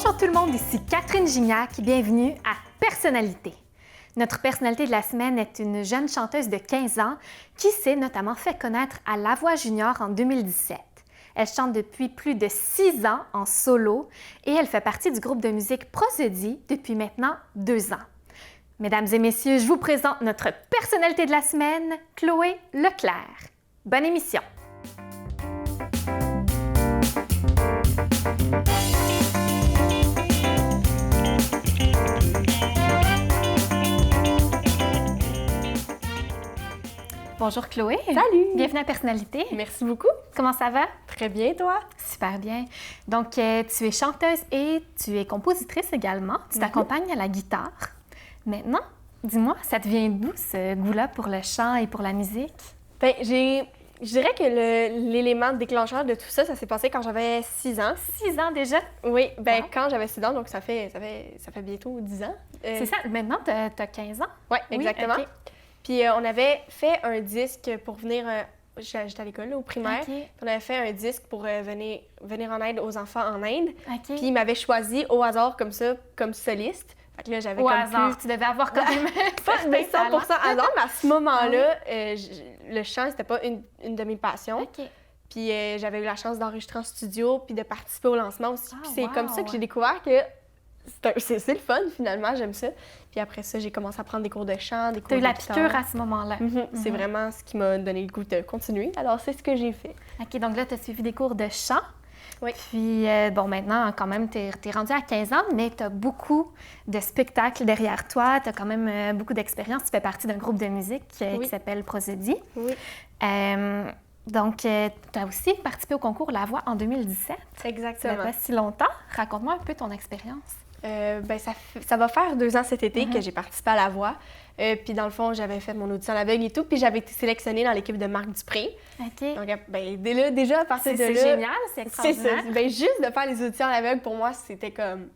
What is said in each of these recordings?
Bonjour tout le monde, ici Catherine Gignac, bienvenue à Personnalité. Notre personnalité de la semaine est une jeune chanteuse de 15 ans qui s'est notamment fait connaître à La Voix Junior en 2017. Elle chante depuis plus de 6 ans en solo et elle fait partie du groupe de musique Prosodie depuis maintenant 2 ans. Mesdames et messieurs, je vous présente notre personnalité de la semaine, Chloé Leclerc. Bonne émission! Bonjour Chloé. Salut. Bienvenue à Personnalité. Merci beaucoup. Comment ça va? Très bien, toi? Super bien. Donc, tu es chanteuse et tu es compositrice également. Tu t'accompagnes à la guitare. Maintenant, dis-moi, ça te vient d'où ce goût-là pour le chant et pour la musique? Bien, je dirais que l'élément déclencheur de tout ça, ça s'est passé quand j'avais 6 ans. 6 ans déjà? Oui, bien Wow. quand j'avais 6 ans, donc ça fait bientôt 10 ans. C'est ça, maintenant tu as 15 ans? Oui, Oui, exactement. ok. Puis on avait fait un disque pour venir... J'étais à l'école, là, au primaire. OK. Puis on avait fait un disque pour venir en aide aux enfants en Inde. OK. Puis il m'avait choisi au hasard comme ça, comme soliste. Fait que là, j'avais Au comme hasard, tu devais avoir quand même pas certains de 100% talents. hasard, mais à ce moment-là, le chant, c'était pas une de mes passions. OK. Puis j'avais eu la chance d'enregistrer en studio puis de participer au lancement aussi. Ah, Puis c'est wow. comme ça que j'ai découvert que c'est le fun, finalement, j'aime ça. Puis après ça, j'ai commencé à prendre des cours de chant, des cours Tu as eu de la guitare. piqûre à ce moment-là. C'est vraiment ce qui m'a donné le goût de continuer. Alors, c'est ce que j'ai fait. OK, donc là, tu as suivi des cours de chant. Oui. Puis, bon, maintenant, quand même, tu es rendue à 15 ans, mais tu as beaucoup de spectacles derrière toi. Tu as quand même beaucoup d'expérience. Tu fais partie d'un groupe de musique Oui. qui s'appelle Prosodie. Oui, Donc, tu as aussi participé au concours La Voix en 2017. Ça fait exactement. pas si longtemps. Raconte-moi un peu ton expérience. Ben, ça va faire 2 ans cet été que j'ai participé à La Voix. Puis dans le fond, j'avais fait mon audition à l'aveugle et tout. Puis j'avais été sélectionnée dans l'équipe de Marc Dupré. OK. Donc, ben, déjà, à partir de là... C'est génial, c'est C'est extraordinaire. ça. Ben, juste de faire les auditions à l'aveugle, pour moi, c'était comme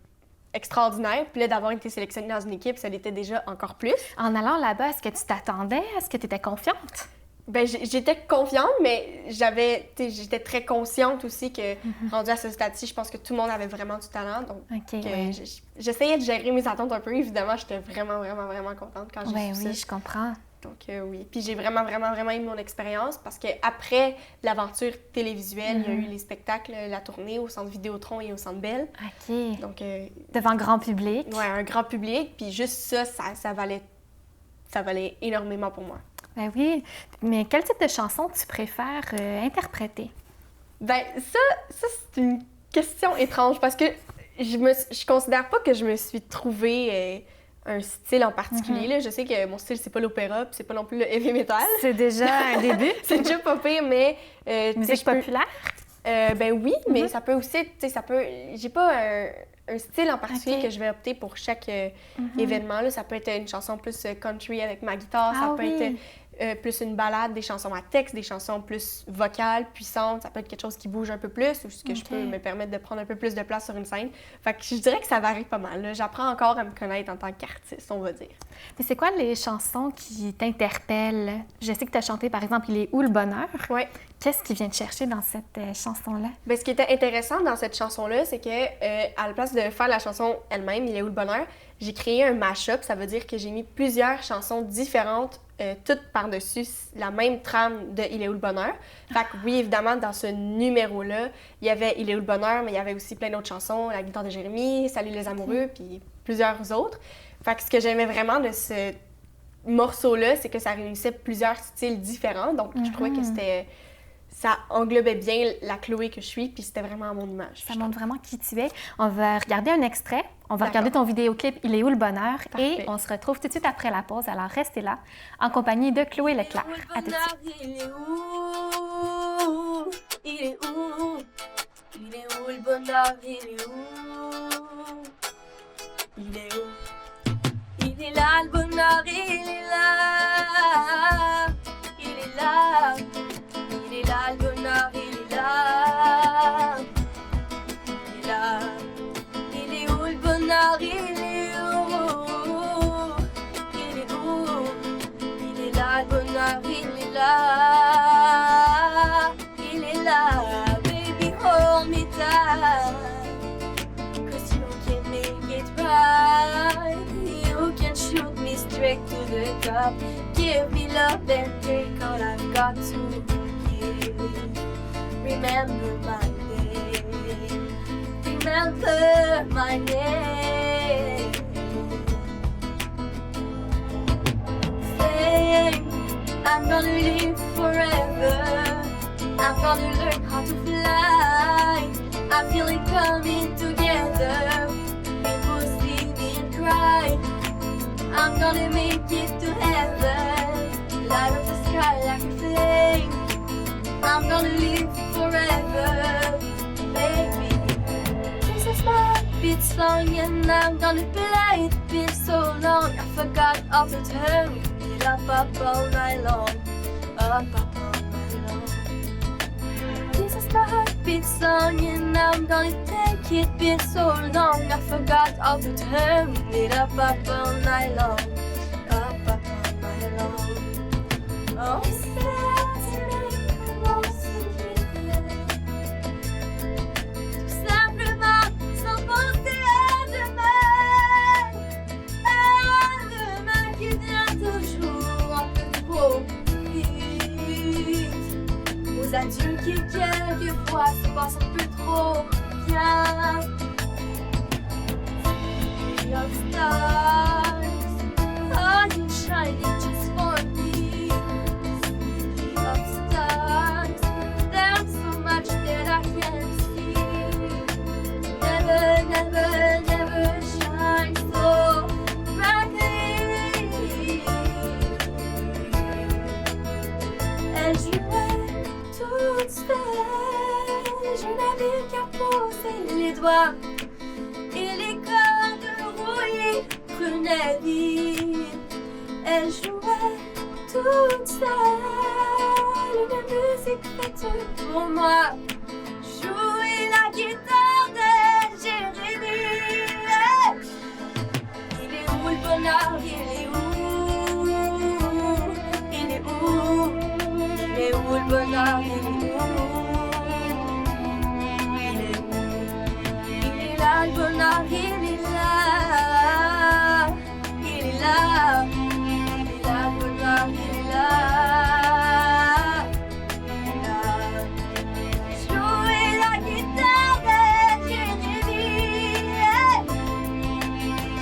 extraordinaire. Puis là, d'avoir été sélectionnée dans une équipe, ça l'était déjà encore plus. En allant là-bas, est-ce que tu t'attendais? Est-ce que tu étais confiante? Ben, j'étais confiante, mais j'étais très consciente aussi que, rendue à ce stade-ci, je pense que tout le monde avait vraiment du talent. Donc, OK, que oui. j'essayais de gérer mes attentes un peu. Évidemment, j'étais vraiment, vraiment, vraiment contente quand j'ai Oui, su ça. oui, je comprends. Donc, oui. Puis j'ai vraiment, vraiment, vraiment aimé mon expérience parce qu'après l'aventure télévisuelle, il y a eu les spectacles, la tournée au Centre Vidéotron et au Centre Bell. OK. Donc, Devant grand public. ouais, un grand public. Puis juste ça valait énormément pour moi. Ben oui. Mais quel type de chanson tu préfères interpréter? Ben ça c'est une question étrange parce que je considère pas que je me suis trouvée un style en particulier. Là. Je sais que mon style, c'est pas l'opéra, puis c'est pas non plus le heavy metal. C'est déjà un début. C'est déjà pas pire, mais... tu sais, Musique je peux- populaire? Ben oui, mais ça peut aussi, tu sais, ça peut... J'ai pas un style en particulier Ok. que je vais opter pour chaque événement. Là. Ça peut être une chanson plus country avec ma guitare, Ah ça peut oui. être plus une ballade, des chansons à texte, des chansons plus vocales, puissantes, ça peut être quelque chose qui bouge un peu plus ou ce que je Ok. peux me permettre de prendre un peu plus de place sur une scène. Fait que je dirais que ça varie pas mal. Là. J'apprends encore à me connaître en tant qu'artiste, on va dire. Mais c'est quoi les chansons qui t'interpellent? Je sais que tu as chanté, par exemple, Il est où le bonheur? Ouais. Qu'est-ce qui vient te chercher dans cette chanson-là? Ben, ce qui était intéressant dans cette chanson-là, c'est que à la place de faire la chanson elle-même, Il est où le bonheur, j'ai créé un mash-up. Ça veut dire que j'ai mis plusieurs chansons différentes, toutes par-dessus la même trame de Il est où le bonheur. Fait que oui, évidemment, dans ce numéro-là, il y avait Il est où le bonheur, mais il y avait aussi plein d'autres chansons, La guitare de Jérémy, Salut les amoureux, puis plusieurs autres. Fait que ce que j'aimais vraiment de ce morceau-là, c'est que ça réunissait plusieurs styles différents. Donc, je trouvais que ça englobait bien la Chloé que je suis, puis c'était vraiment à mon image. Ça montre vraiment qui tu es. On va regarder un extrait. On va D'accord. regarder ton vidéoclip Il est où le bonheur? Parfait. Et on se retrouve tout de suite après la pause. Alors, restez là, en compagnie de Chloé Leclerc. À tout de suite. Il est où? Il est où? Il est où le bonheur? Il est où? Il est où? Il est là le bonheur, il est là. Il est là. Il est là le bonheur, il est là. Il est là. Il est où le bonheur? Il est où? Il est où? Il est là le bonheur, il est là. Il est là. Baby, hold me tight. 'Cause you don't drink to the cup. Give me love and take all I've got to give. Remember my name. Remember my name. Say I'm gonna live forever. I'm gonna learn how to fly. I feel it coming together. People see me and cry. I'm gonna make it to heaven. Light up the sky like a flame. I'm gonna live forever, baby. This is my heartbeat song and I'm gonna play it. Been so long, I forgot all the time. Up all night long. Up all night long. This is my heartbeat song and I'm gonna take it. Been so long, I forgot all the time. Up all night long. Up all night long. Oh, c'est comment se quitter. Tout simplement sans penser à demain. À demain qui vient toujours un peu trop vite. Aux adieux qui quelquefois se passent un peu trop bien. City of stars, are you shining just for me? City of stars, there's so much that I can't see. Never, never, never shine so brightly. Elle jouait toute seule, je n'avais qu'à poser les doigts. Et les cordes rouillées prenaient vie. Elle jouait toute seule une musique faite pour moi. Jouer la guitare de Jérémie. Il est où le bonheur? Il est où? Il est où? Il est où le bonheur? Il est où? Il est où? Il est là, le bonheur, il est là. Il est là. Il est là, le bonheur, il est là. Il est là. Jouer la guitare de Jérémie.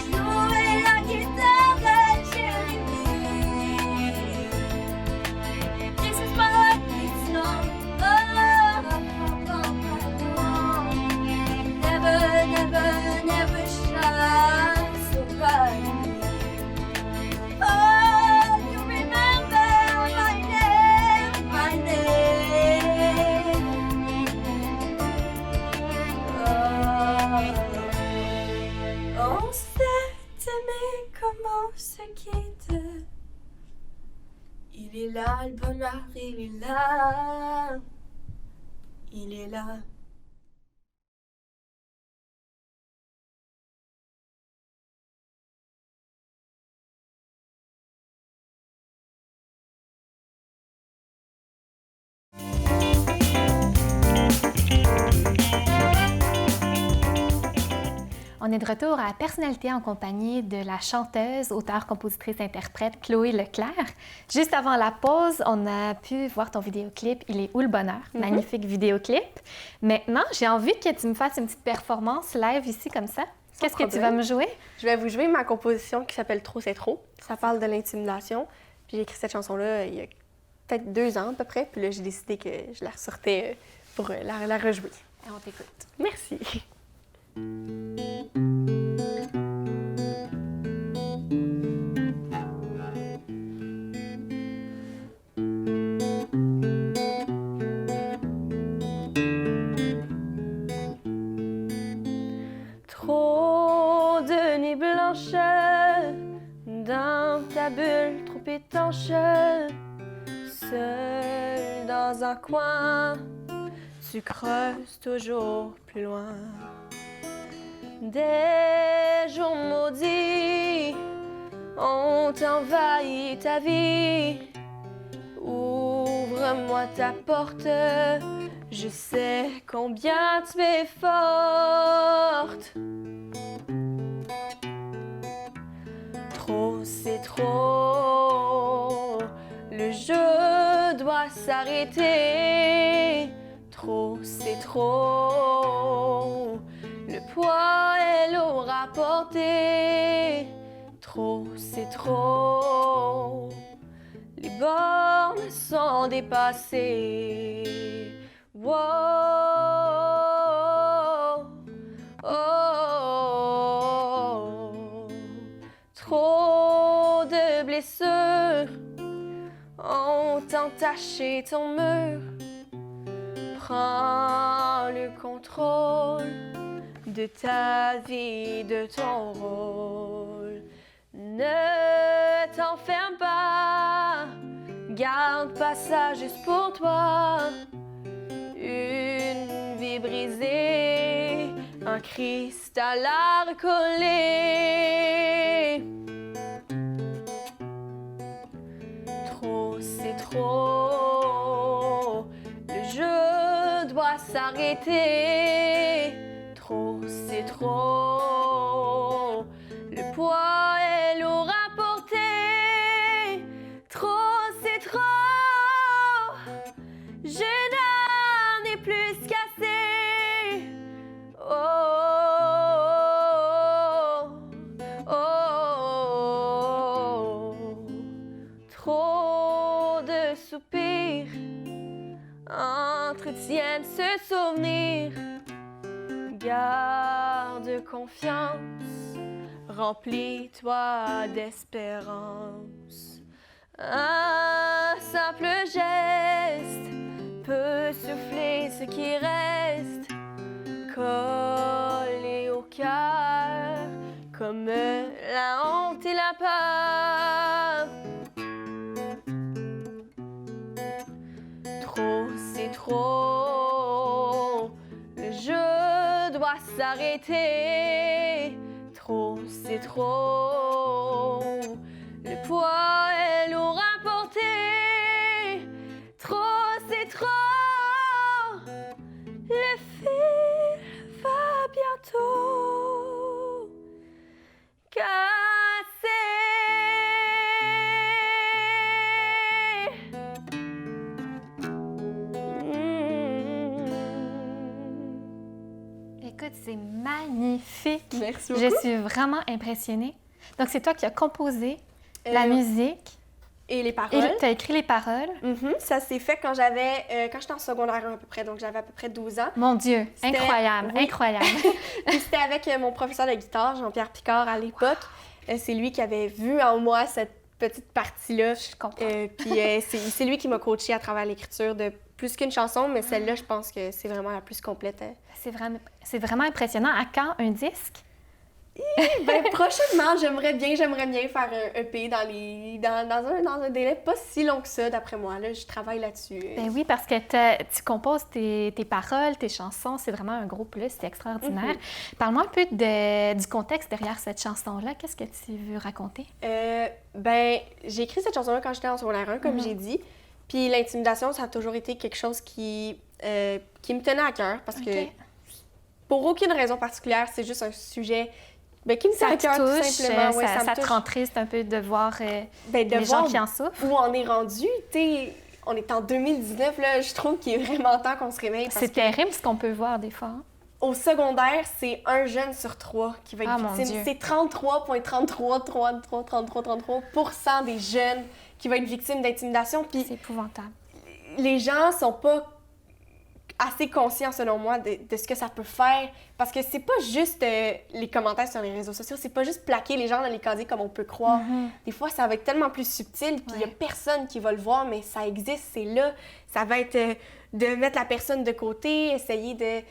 Jouer la guitare de Jérémie. This is my heartbeat song. Never, never, never shine so bright. Oh, you remember my name, my name. On s'est aimé comme on se quitte. Il est là, le bonheur, il est là. Il est là. On est de retour à Personnalité en compagnie de la chanteuse, auteure, compositrice, interprète Chloé Leclerc. Juste avant la pause, on a pu voir ton vidéoclip « Il est où le bonheur ?» Magnifique vidéoclip. Maintenant, j'ai envie que tu me fasses une petite performance live ici comme ça. Qu'est-ce que tu vas me jouer? Je vais vous jouer ma composition qui s'appelle Trop c'est trop. Ça parle de l'intimidation. Puis j'ai écrit cette chanson-là il y a peut-être 2 ans à peu près. Puis là, j'ai décidé que je la ressortais pour la rejouer. Et on t'écoute. Merci. Trop de nuits blanches dans ta bulle trop étanche, seul dans un coin, tu creuses toujours plus loin. Des jours maudits ont envahi ta vie. Ouvre-moi ta porte, je sais combien tu es forte. Trop, c'est trop. trop. Le jeu doit s'arrêter. Trop, c'est trop. Le poids elle aura porté. Trop, c'est trop. Les bornes sont dépassées. Wow, oh, trop de blessures ont entaché ton mur. Prends le contrôle de ta vie, de ton rôle. Ne t'enferme pas, garde pas ça juste pour toi. Une vie brisée, un cristal à recoller. Trop, c'est trop. Le jeu doit s'arrêter. Trop, c'est trop. Le poids elle aura porté. Trop, c'est trop. Je n'en ai plus qu'assez. Oh, oh, oh. Trop de soupirs entretiennent ce souvenir. Garde confiance, remplis-toi d'espérance. Un simple geste peut souffler ce qui reste, collé au cœur comme la honte et la peur. Trop, c'est trop. Le jeu doit s'arrêter. Trop, c'est trop. Le poids elle aura porté. Trop, c'est trop. Le fil va bientôt Écoute, c'est magnifique. Merci Je beaucoup. suis vraiment impressionnée. Donc, c'est toi qui as composé la musique Et les et paroles. tu as écrit les paroles. Ça s'est fait quand j'étais en secondaire 1 à peu près, donc j'avais à peu près 12 ans. Mon Dieu, C'était- incroyable, oui. incroyable. Puis c'était avec mon professeur de guitare, Jean-Pierre Picard, à l'époque. C'est lui qui avait vu en moi cette petite partie-là. Je comprends. Puis c'est lui qui m'a coachée à travers l'écriture de plus qu'une chanson, mais celle-là, je pense que c'est vraiment la plus complète. C'est vraiment impressionnant. À quand un disque? Ben, prochainement, j'aimerais bien faire un EP dans un délai pas si long que ça, d'après moi. Là, je travaille là-dessus. Ben oui, parce que tu composes tes paroles, tes chansons, c'est vraiment un gros plus, c'est extraordinaire. Parle-moi un peu du contexte derrière cette chanson-là. Qu'est-ce que tu veux raconter? Ben, j'ai écrit cette chanson-là quand j'étais en secondaire 1, comme j'ai dit. Puis l'intimidation, ça a toujours été quelque chose qui me tenait à cœur, parce que pour aucune raison particulière, c'est juste un sujet qui me tient à cœur, tout simplement. Ouais, ça me te touche. rend triste un peu de voir De les voir gens qui en souffrent. où on est rendu. On est en 2019, là, je trouve qu'il est vraiment temps qu'on se réveille. Parce C'est que terrible ce qu'on peut voir des fois. Hein? au secondaire, c'est 1 jeune sur 3 qui va être Ah, mon victime. Dieu. C'est 33,33% des jeunes qui vont être victimes d'intimidation. Puis C'est épouvantable. les gens sont pas assez conscients, selon moi, de ce que ça peut faire. Parce que c'est pas juste les commentaires sur les réseaux sociaux, c'est pas juste plaquer les gens dans les casiers comme on peut croire. Des fois, ça va être tellement plus subtil, puis il y a personne qui va le voir, mais ça existe, c'est là. Ça va être de mettre la personne de côté, essayer de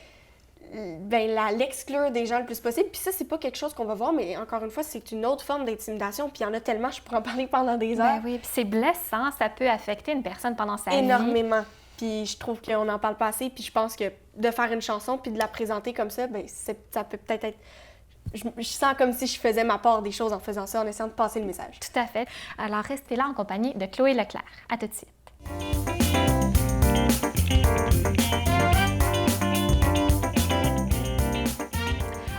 l'exclure des gens le plus possible. Puis ça, c'est pas quelque chose qu'on va voir, mais encore une fois, c'est une autre forme d'intimidation, puis il y en a tellement, je pourrais en parler pendant des heures. Ben oui, puis c'est blessant, ça peut affecter une personne pendant sa vie. Énormément. Puis je trouve qu'on n'en parle pas assez. Puis je pense que de faire une chanson puis de la présenter comme ça, ça peut peut-être être... Je sens comme si je faisais ma part des choses en faisant ça, en essayant de passer le message. Tout à fait. Alors, restez là en compagnie de Chloé Leclerc. À tout de suite.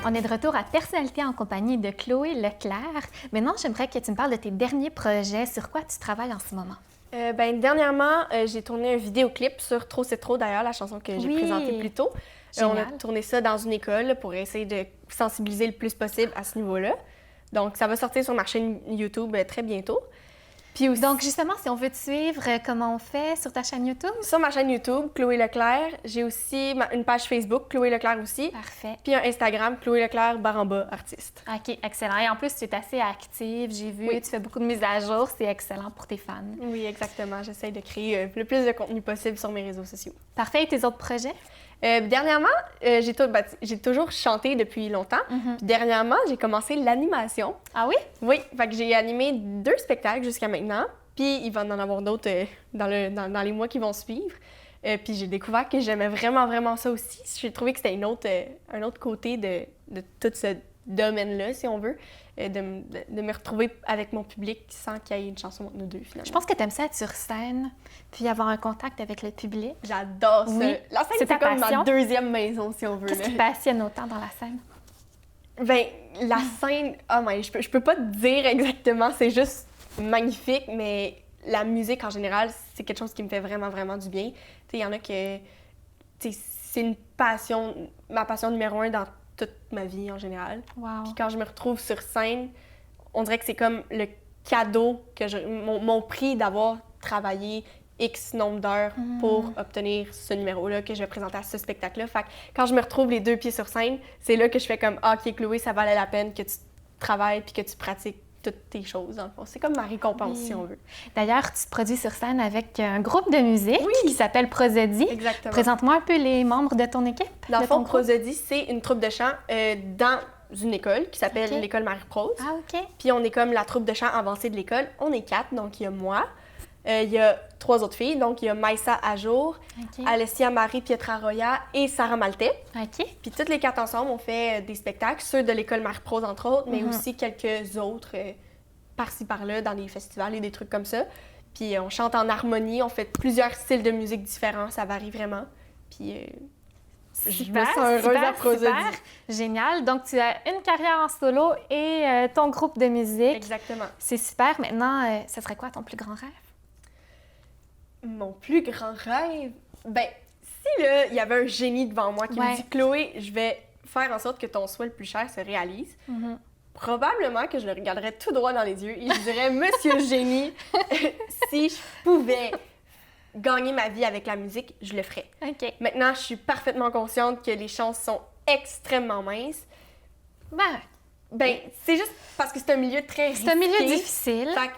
On est de retour à Personnalité en compagnie de Chloé Leclerc. Maintenant, j'aimerais que tu me parles de tes derniers projets. Sur quoi tu travailles en ce moment? Dernièrement, j'ai tourné un vidéoclip sur Trop c'est trop, d'ailleurs, la chanson que j'ai présentée plus tôt. On a tourné ça dans une école pour essayer de sensibiliser le plus possible à ce niveau-là. Donc, ça va sortir sur ma chaîne YouTube très bientôt. Puis aussi, donc, justement, si on veut te suivre, comment on fait sur ta chaîne YouTube? Sur ma chaîne YouTube, Chloé Leclerc. J'ai aussi une page Facebook, Chloé Leclerc aussi. Parfait. Puis un Instagram, Chloé Leclerc, _ artiste. OK, excellent. Et en plus, tu es assez active, j'ai vu, tu fais beaucoup de mises à jour, c'est excellent pour tes fans. Oui, exactement. J'essaie de créer le plus de contenu possible sur mes réseaux sociaux. Parfait. Et tes autres projets? Dernièrement, j'ai toujours chanté depuis longtemps. Puis dernièrement, j'ai commencé l'animation. Ah oui? Oui, fait que j'ai animé 2 spectacles jusqu'à maintenant. Puis il va en avoir d'autres dans les mois qui vont suivre. Puis j'ai découvert que j'aimais vraiment, vraiment ça aussi. J'ai trouvé que c'était un autre côté de tout ce domaine-là, si on veut, de me retrouver avec mon public sans qu'il y ait une chanson entre nous deux, finalement. Je pense que tu aimes ça être sur scène, puis avoir un contact avec le public. J'adore ça. Oui. La scène, C'est ta comme passion? ma deuxième maison, si on veut. Qu'est-ce qui te passionne autant dans la scène? Ben, la scène, je peux pas te dire exactement, c'est juste magnifique, mais la musique en général, c'est quelque chose qui me fait vraiment, vraiment du bien. Tu sais, il y en a que, tu sais, c'est une passion, ma passion numéro 1 dans toute ma vie en général. Wow. Puis quand je me retrouve sur scène, on dirait que c'est comme le cadeau, mon prix d'avoir travaillé X nombre d'heures pour obtenir ce numéro-là que je vais présenter à ce spectacle-là. Fait que quand je me retrouve les 2 pieds sur scène, c'est là que je fais comme « Ah, OK, Chloé, ça valait la peine que tu travailles puis que tu pratiques toutes tes choses, dans le fond. » C'est comme ma récompense, si on veut. D'ailleurs, tu te produis sur scène avec un groupe de musique qui s'appelle Prosody. Exactement. Présente-moi un peu les membres de ton équipe. Dans le fond, Prosody, c'est une troupe de chant dans une école qui s'appelle l'École Marie-Prose. Ah, OK. Puis on est comme la troupe de chant avancée de l'école. On est 4, donc il y a moi. Il y a 3 autres filles, donc il y a Maïssa Ajour, Alessia Marie Pietraroya et Sarah Maltais. OK. Puis toutes les 4 ensemble, on fait des spectacles, ceux de l'École Marie-Prose entre autres, mais aussi quelques autres par-ci par-là dans des festivals et des trucs comme ça. Puis on chante en harmonie, on fait plusieurs styles de musique différents, ça varie vraiment. Puis je me sens heureuse à Prosody. Super, génial. Donc, tu as une carrière en solo et ton groupe de musique. Exactement. C'est super. Maintenant, ce serait quoi ton plus grand rêve? Mon plus grand rêve? Ben, si là, il y avait un génie devant moi qui me dit « Chloé, je vais faire en sorte que ton souhait le plus cher se réalise probablement que je le regarderais tout droit dans les yeux et je dirais « Monsieur Génie, si je pouvais gagner ma vie avec la musique, je le ferais. » OK. Maintenant, je suis parfaitement consciente que les chances sont extrêmement minces. Ben, c'est juste parce que c'est un milieu très risqué. C'est un milieu difficile. Fait que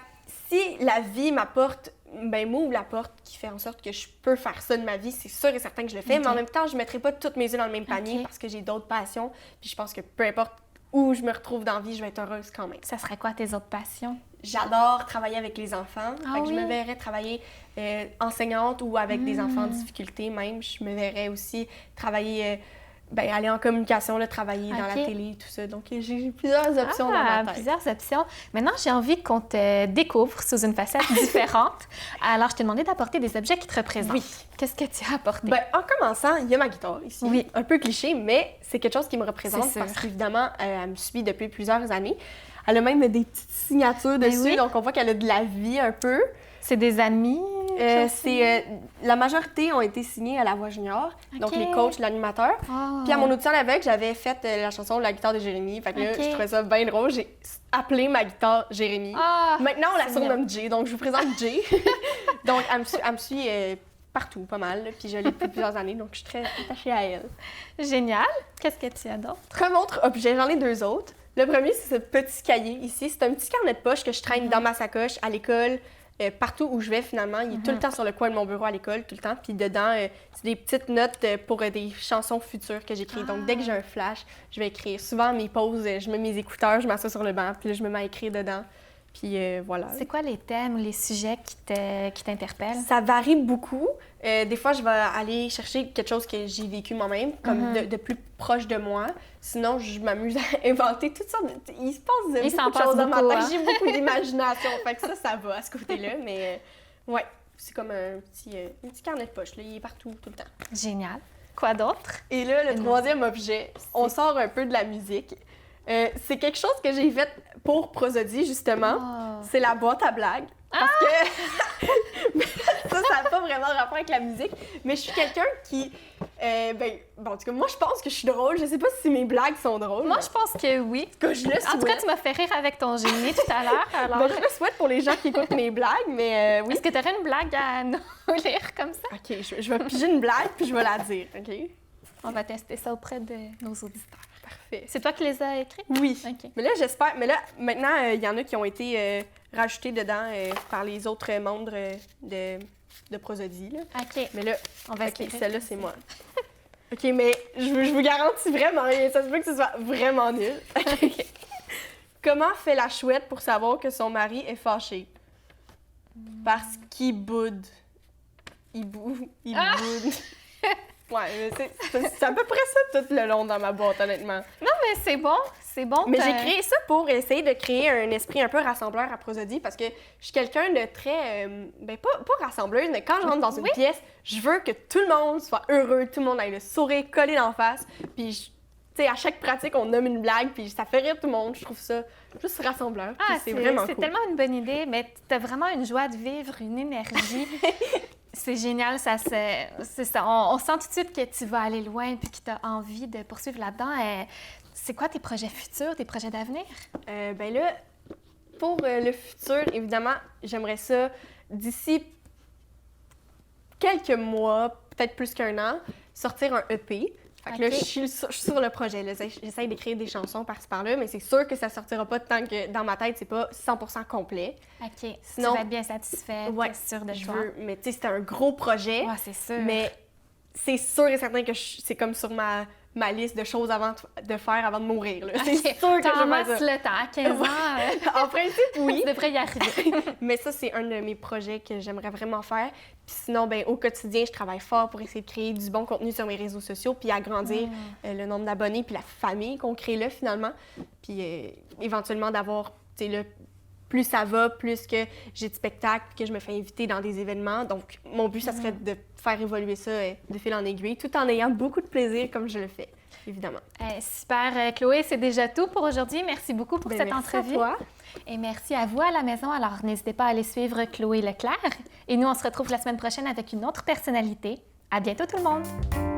si la vie m'apporte, ben, m'ouvre la porte qui fait en sorte que je peux faire ça de ma vie, c'est sûr et certain que je le fais. Mais en même temps, je ne mettrai pas toutes mes œufs dans le même panier parce que j'ai d'autres passions. Puis je pense que peu importe où je me retrouve dans la vie, je vais être heureuse quand même. Ça serait quoi tes autres passions? J'adore travailler avec les enfants. Fait que oui? je me verrais travailler enseignante ou avec des enfants en difficulté même. Je me verrais aussi travailler, aller en communication, là, travailler dans la télé, tout ça. Donc, j'ai plusieurs options dans ma tête. Plusieurs options. Maintenant, j'ai envie qu'on te découvre sous une facette différente. Alors, je t'ai demandé d'apporter des objets qui te représentent. Oui. Qu'est-ce que tu as apporté? Ben, en commençant, il y a ma guitare ici. Oui. Un peu cliché, mais c'est quelque chose qui me représente parce qu'évidemment, elle me suit depuis plusieurs années. Elle a même des petites signatures dessus, donc on voit qu'elle a de la vie un peu. C'est des amis? La majorité ont été signés à La Voix Junior, donc les coachs, l'animateur. Oh. Puis à mon audition avec, j'avais fait la chanson La guitare de Jérémy. Fait que là, je trouvais ça bien drôle. J'ai appelé ma guitare Jérémy. Oh, maintenant, on la surnomme Jay, donc je vous présente Jay. Donc, elle me suit partout, pas mal. Puis je l'ai depuis plusieurs années, donc je suis très attachée à elle. Génial! Qu'est-ce que tu as d'autre? Comme autre objet, j'en ai 2 autres. Le premier, c'est ce petit cahier ici. C'est un petit carnet de poche que je traîne dans ma sacoche, à l'école, partout où je vais finalement. Il est tout le temps sur le coin de mon bureau à l'école, tout le temps. Puis dedans, c'est des petites notes pour des chansons futures que j'écris. Donc dès que j'ai un flash, je vais écrire. Souvent, mes pauses, je mets mes écouteurs, je m'assois sur le banc, puis là, je me mets à écrire dedans. Puis voilà. C'est quoi les thèmes ou les sujets qui t'interpellent? Ça varie beaucoup. Des fois, je vais aller chercher quelque chose que j'ai vécu moi-même, comme de plus proche de moi. Sinon, je m'amuse à inventer toutes sortes de... Il se passe beaucoup de choses dans ma tête. J'ai beaucoup d'imagination. Fait que ça va à ce côté-là. Mais ouais, c'est comme un petit carnet de poche. Là. Il est partout, tout le temps. Génial. Quoi d'autre? Et là, le troisième objet, on sort un peu de la musique. C'est quelque chose que j'ai fait pour Prosodie, justement. Oh. C'est la boîte à blagues. Parce que ça n'a pas vraiment rapport avec la musique, mais je suis quelqu'un qui... en tout cas, moi, je pense que je suis drôle. Je sais pas si mes blagues sont drôles. Moi, je pense que oui. que je le souhaite. En tout cas, tu m'as fait rire avec ton génie tout à l'heure. Alors, Je le souhaite pour les gens qui écoutent mes blagues, mais oui. est-ce que tu aurais une blague à nous lire comme ça? OK, je vais piger une blague, puis je vais la dire, OK? On va tester ça auprès de nos auditeurs. Parfait. C'est toi qui les as écrits? Oui. OK. Mais là, j'espère... Mais là, maintenant, il y en a qui ont été rajoutés dedans par les autres membres de Prosodie, là. OK. Mais là, On va OK, essayer. celle-là, c'est moi. OK, mais je vous garantis vraiment rien. Ça se peut que ce soit vraiment nul. OK. Comment fait la chouette pour savoir que son mari est fâché? Parce qu'il boude. Il boude. Ouais, mais c'est à peu près ça tout le long dans ma boîte, honnêtement. Non, mais c'est bon. C'est bon. Mais j'ai créé ça pour essayer de créer un esprit un peu rassembleur à Prosodie parce que je suis quelqu'un de très... pas rassembleuse, mais quand je rentre dans une pièce, je veux que tout le monde soit heureux, tout le monde ait le sourire collé d'en face. Puis, tu sais, à chaque pratique, on nomme une blague, puis ça fait rire tout le monde. Je trouve ça juste rassembleur. Ah, c'est vraiment c'est cool. tellement une bonne idée, mais tu as vraiment une joie de vivre, une énergie. C'est génial, c'est ça. On sent tout de suite que tu vas aller loin puis que tu as envie de poursuivre là-dedans. C'est quoi tes projets futurs, tes projets d'avenir? Là, pour le futur, évidemment, j'aimerais ça, d'ici quelques mois, peut-être plus qu'un an, sortir un EP. Fait que là, je suis sur le projet. J'essaie d'écrire des chansons par-ci par-là, mais c'est sûr que ça sortira pas tant que dans ma tête, c'est pas 100% complet. OK. Sinon, tu vas être bien satisfaite, ouais, sûre de je toi. veux, mais tu sais, c'est un gros projet. Ouais, c'est sûr. Mais c'est sûr et certain que c'est comme sur ma liste de choses de faire avant de mourir. Là. C'est sûr que je vais faire ça. Le temps, à 15 ans. En principe, oui. Tu devrais y arriver. Mais ça, c'est un de mes projets que j'aimerais vraiment faire. Puis sinon, au quotidien, je travaille fort pour essayer de créer du bon contenu sur mes réseaux sociaux puis agrandir le nombre d'abonnés puis la famille qu'on crée là, finalement. Puis éventuellement d'avoir, tu sais, là, plus ça va, plus que j'ai de spectacles, que je me fais inviter dans des événements. Donc, mon but, ça serait de faire évoluer ça de fil en aiguille, tout en ayant beaucoup de plaisir comme je le fais, évidemment. Super, Chloé, c'est déjà tout pour aujourd'hui. Merci beaucoup pour cette entrevue. Merci à toi. Et merci à vous à la maison. Alors, n'hésitez pas à aller suivre Chloé Leclerc. Et nous, on se retrouve la semaine prochaine avec une autre personnalité. À bientôt, tout le monde!